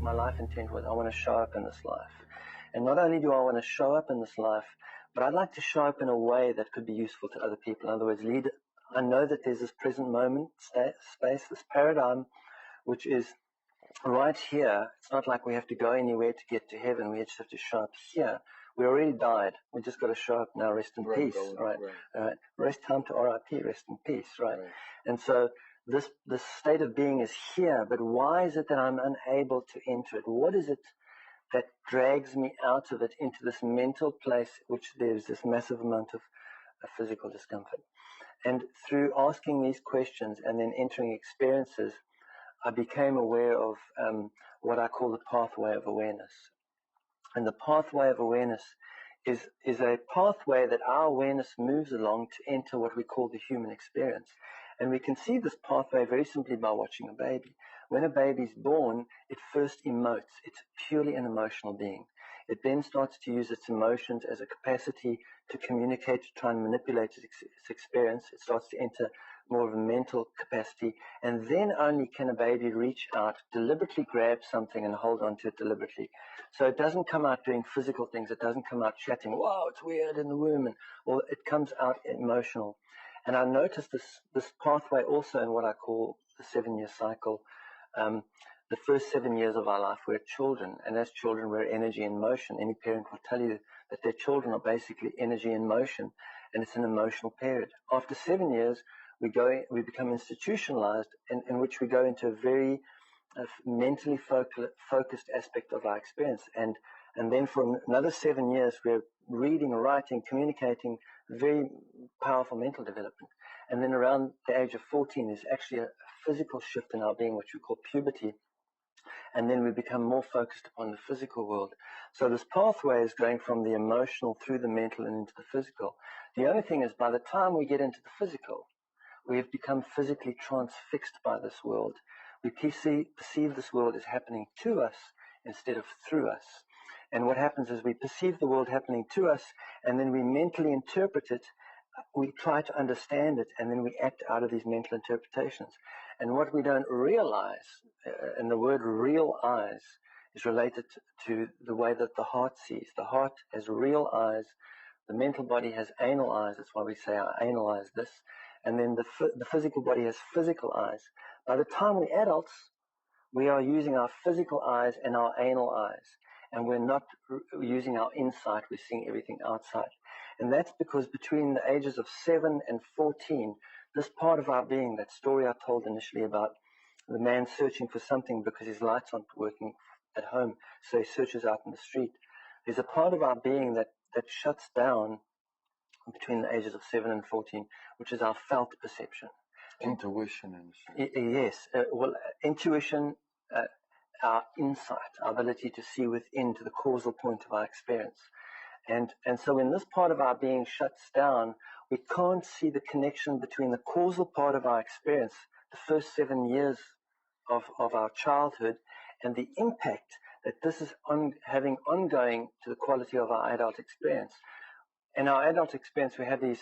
my life intent was I want to show up in this life. And not only do I want to show up in this life, but I'd like to show up in a way that could be useful to other people. In other words, I know that there's this present moment, space, this paradigm, which is right here. It's not like we have to go anywhere to get to heaven. We just have to show up here. We already died. We just got to show up now, rest in peace, right? Rest time to RIP, rest in peace, right? And so this state of being is here, but why is it that I'm unable to enter it? What is it that drags me out of it into this mental place, which there's this massive amount of physical discomfort? And through asking these questions and then entering experiences, I became aware of what I call the pathway of awareness. And the pathway of awareness is a pathway that our awareness moves along to enter what we call the human experience. And we can see this pathway very simply by watching a baby. When a baby's born, it first emotes. It's purely an emotional being. It then starts to use its emotions as a capacity to communicate, to try and manipulate its experience. It starts to enter more of a mental capacity, and then only can a baby reach out, deliberately grab something and hold on to it deliberately. So it doesn't come out doing physical things. It doesn't come out chatting, wow, it's weird in the womb, or it comes out emotional. And I noticed this pathway also in what I call the 7-year cycle. The first 7 years of our life, we're children, and as children, we're energy in motion. Any parent will tell you that their children are basically energy in motion, and it's an emotional period. After 7 years, we become institutionalized, in which we go into a very mentally focused aspect of our experience. And then for another 7 years, we're reading, writing, communicating, very powerful mental development. And then around the age of 14, there's actually a physical shift in our being, which we call puberty. And then we become more focused upon the physical world. So this pathway is going from the emotional through the mental and into the physical. The only thing is, by the time we get into the physical, we have become physically transfixed by this world. We perceive this world as happening to us instead of through us. And what happens is we perceive the world happening to us, and then we mentally interpret it. We try to understand it, and then we act out of these mental interpretations. And what we don't realize, and the word real eyes is related to the way that the heart sees. The heart has real eyes. The mental body has anal eyes. That's why we say I analyze this. And then the physical body has physical eyes. By the time we're adults, we are using our physical eyes and our anal eyes. And we're not using our insight. We're seeing everything outside. And that's because between the ages of 7 and 14, this part of our being, that story I told initially about the man searching for something because his lights aren't working at home, so he searches out in the street. There's a part of our being that shuts down between the ages of 7 and 14, which is our felt perception. Intuition. Yes. Intuition, our insight, our ability to see within to the causal point of our experience. And so when this part of our being shuts down, we can't see the connection between the causal part of our experience, the first 7 years of our childhood, and the impact that this is having ongoing to the quality of our adult experience. In our adult experience, we have these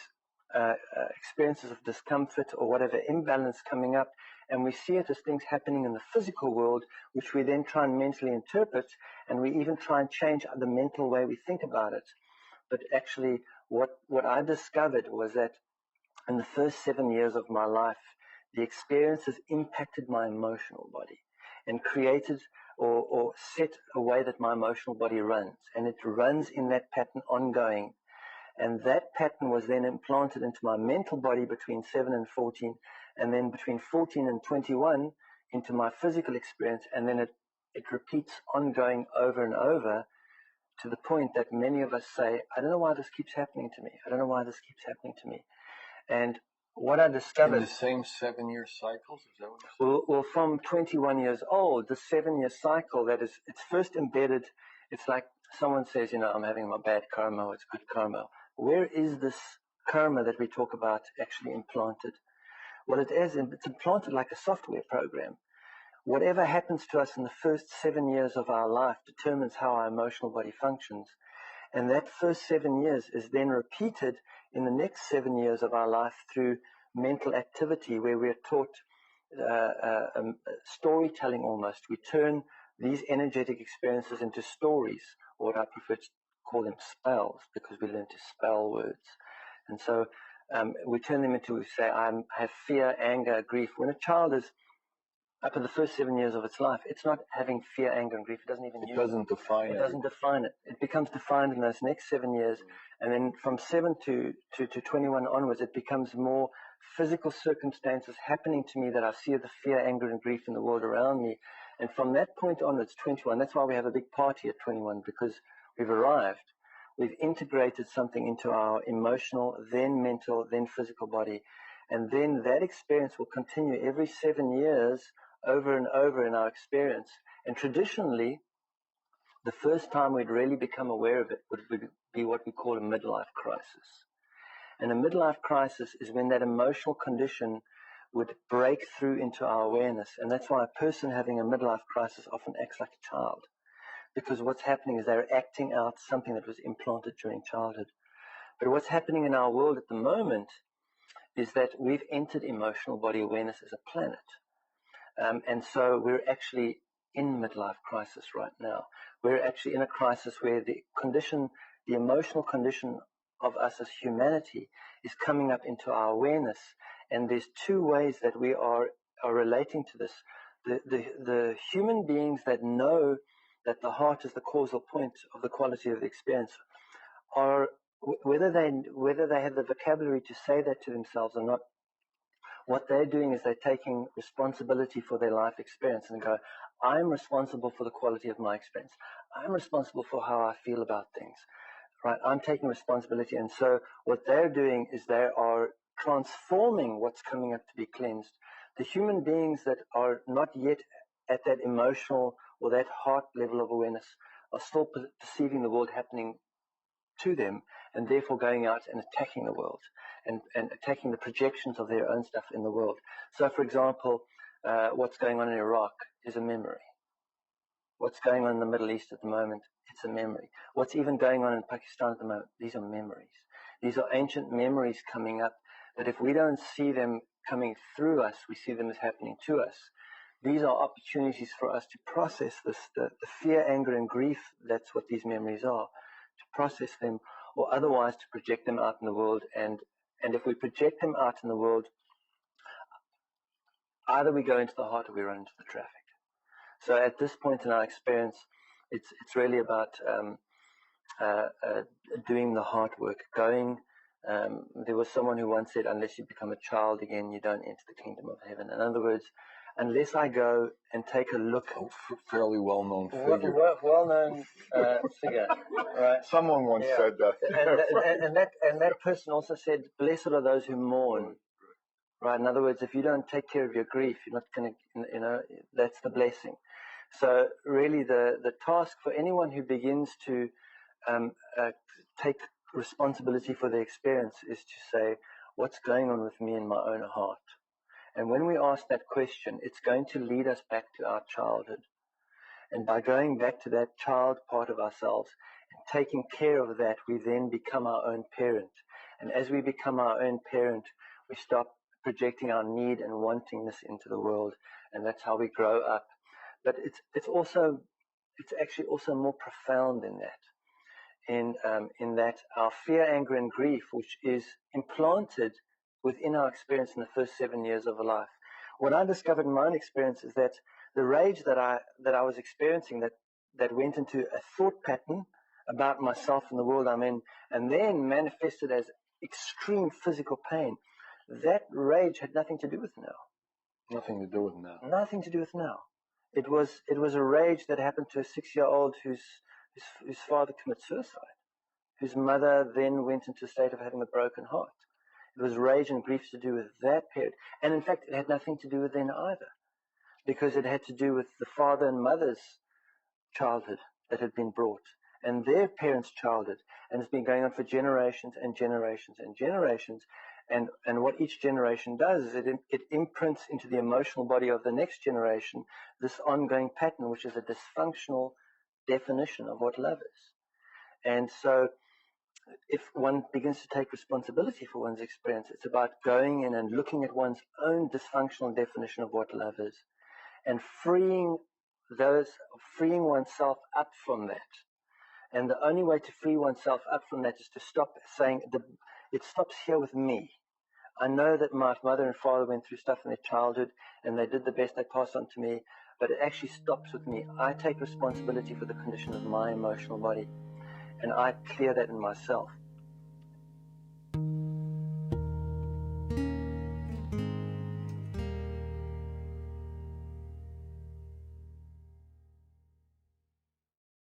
experiences of discomfort or whatever imbalance coming up, and we see it as things happening in the physical world, which we then try and mentally interpret, and we even try and change the mental way we think about it. But actually, what I discovered was that in the first 7 years of my life, the experiences impacted my emotional body and created or set a way that my emotional body runs, and it runs in that pattern ongoing. And that pattern was then implanted into my mental body between 7 and 14, and then between 14 and 21 into my physical experience, and then it repeats ongoing over and over to the point that many of us say, I don't know why this keeps happening to me. I don't know why this keeps happening to me. And what I discovered... In the same 7-year cycles? Is that what you're saying? Well, from 21 years old, the 7-year cycle, it's first embedded. It's like someone says, I'm having my bad karma, or it's good karma. Where is this karma that we talk about actually implanted? Well, it's implanted like a software program. Whatever happens to us in the first 7 years of our life determines how our emotional body functions. And that first 7 years is then repeated in the next 7 years of our life through mental activity, where we're taught storytelling almost. We turn these energetic experiences into stories, or what I prefer to call them spells, because we learn to spell words. And so we turn them into, we say, I have fear, anger, grief. When a child is up to the first 7 years of its life, it's not having fear, anger, and grief. It doesn't even use it. It doesn't define it. It becomes defined in those next 7 years. And then from 7 to 21 onwards, it becomes more physical circumstances happening to me that I see the fear, anger, and grief in the world around me. And from that point onwards, 21, that's why we have a big party at 21, because we've arrived. We've integrated something into our emotional, then mental, then physical body. And then that experience will continue every 7 years over and over in our experience. And traditionally, the first time we'd really become aware of it would be what we call a midlife crisis. And a midlife crisis is when that emotional condition would break through into our awareness. And that's why a person having a midlife crisis often acts like a child, because what's happening is they're acting out something that was implanted during childhood. But what's happening in our world at the moment is that we've entered emotional body awareness as a planet. And so we're actually in midlife crisis right now. We're actually in a crisis where the emotional condition of us as humanity is coming up into our awareness. And there's two ways that we are relating to this. The human beings that know that the heart is the causal point of the quality of the experience are, whether they have the vocabulary to say that to themselves or not, what they're doing is they're taking responsibility for their life experience and go, I'm responsible for the quality of my experience. I'm responsible for how I feel about things, right? I'm taking responsibility. And so what they're doing is they are transforming what's coming up to be cleansed. The human beings that are not yet at that emotional or that heart level of awareness are still perceiving the world happening to them, and therefore going out and attacking the world and attacking the projections of their own stuff in the world. So, for example, what's going on in Iraq is a memory. What's going on in the Middle East at the moment, it's a memory. What's even going on in Pakistan at the moment, these are memories. These are ancient memories coming up that if we don't see them coming through us, we see them as happening to us. These are opportunities for us to process this, the fear, anger, and grief. That's what these memories are. To process them, or otherwise to project them out in the world. And if we project them out in the world, either we go into the heart or we run into the traffic. So at this point in our experience, it's really about doing the heart work. There was someone who once said, unless you become a child again, you don't enter the kingdom of heaven. In other words, unless I go and take a look. Fairly well-known figure. Well-known figure, right? Someone once said that. And that person also said, blessed are those who mourn. Right? In other words, if you don't take care of your grief, you're not going to, that's the blessing. So really the task for anyone who begins to take responsibility for their experience is to say, what's going on with me in my own heart? And when we ask that question, it's going to lead us back to our childhood. And by going back to that child part of ourselves and taking care of that, we then become our own parent. And as we become our own parent, we stop projecting our need and wantingness into the world. And that's how we grow up. But it's actually also more profound than that. In that our fear, anger, and grief, which is implanted within our experience in the first 7 years of a life. What I discovered in my own experience is that the rage that I was experiencing that went into a thought pattern about myself and the world I'm in, and then manifested as extreme physical pain, that rage had nothing to do with now. Nothing to do with now. Nothing to do with now. It was a rage that happened to a 6-year-old whose father committed suicide, whose mother then went into a state of having a broken heart. It was rage and grief to do with that period. And in fact, it had nothing to do with then either, because it had to do with the father and mother's childhood that had been brought, and their parents' childhood. And it's been going on for generations and generations and generations. And what each generation does is it imprints into the emotional body of the next generation this ongoing pattern, which is a dysfunctional definition of what love is. And so if one begins to take responsibility for one's experience, it's about going in and looking at one's own dysfunctional definition of what love is and freeing those freeing oneself up from that. And the only way to free oneself up from that is to stop saying, it stops here with me. I know that my mother and father went through stuff in their childhood and they did the best they passed on to me, but it actually stops with me. I take responsibility for the condition of my emotional body and I clear that in myself.